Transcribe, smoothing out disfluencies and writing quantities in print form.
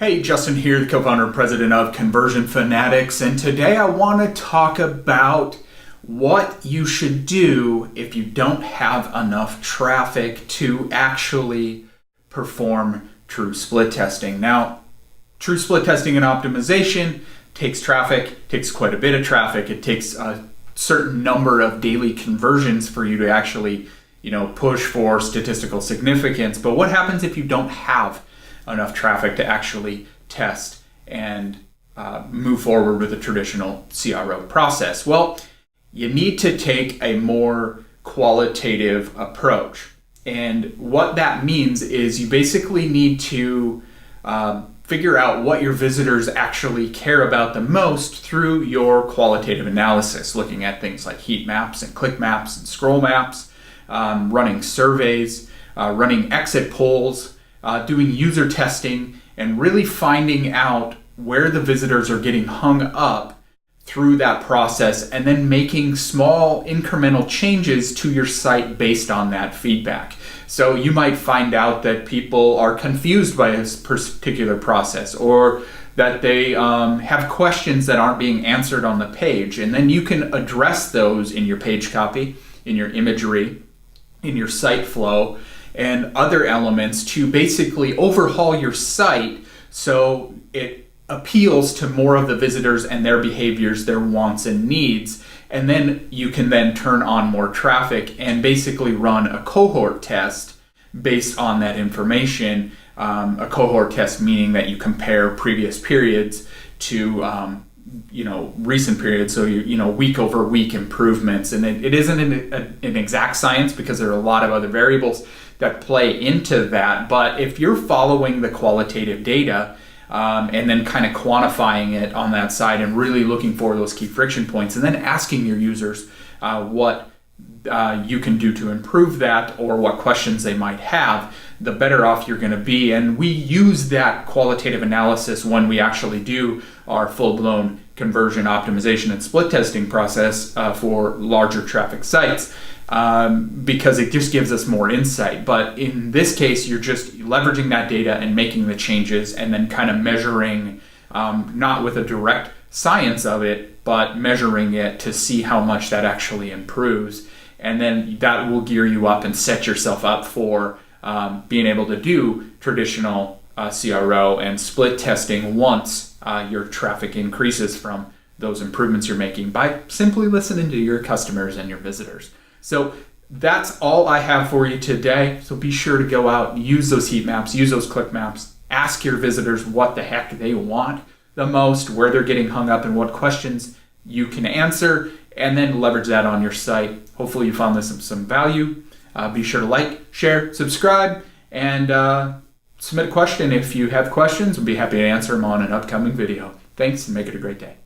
Hey, Justin here, the co-founder and president of Conversion Fanatics, and today I want to talk about what you should do if you don't have enough traffic to actually perform true split testing. Now, true split testing and optimization takes traffic, takes quite a bit of traffic. It takes a certain number of daily conversions for you to actually, push for statistical significance. But what happens if you don't have enough traffic to actually test and move forward with a traditional CRO process? Well, you need to take a more qualitative approach. And what that means is you basically need to figure out what your visitors actually care about the most through your qualitative analysis, looking at things like heat maps and click maps and scroll maps, running surveys, running exit polls, doing user testing, and really finding out where the visitors are getting hung up through that process, and then making small incremental changes to your site based on that feedback. So you might find out that people are confused by a particular process, or that they have questions that aren't being answered on the page, and then you can address those in your page copy, in your imagery, in your site flow, and other elements to basically overhaul your site so it appeals to more of the visitors and their behaviors, their wants and needs. And then you can then turn on more traffic and basically run a cohort test based on that information. A cohort test meaning that you compare previous periods to recent periods, so week over week improvements. And it isn't an exact science because there are a lot of other variables that play into that. But if you're following the qualitative data and then kind of quantifying it on that side and really looking for those key friction points and then asking your users what you can do to improve that or what questions they might have, the better off you're going to be. And we use that qualitative analysis when we actually do our full-blown conversion optimization and split testing process for larger traffic sites, because it just gives us more insight. But in this case, you're just leveraging that data and making the changes and then kind of measuring, not with a direct science of it, but measuring it to see how much that actually improves. And then that will gear you up and set yourself up for being able to do traditional CRO and split testing once your traffic increases from those improvements you're making by simply listening to your customers and your visitors. So that's all I have for you today. So be sure to go out and use those heat maps, use those click maps, ask your visitors what the heck they want the most, where they're getting hung up, and what questions you can answer, and then leverage that on your site. Hopefully you found this of some value. Be sure to like, share, subscribe, and submit a question if you have questions. We'll be happy to answer them on an upcoming video. Thanks, and make it a great day.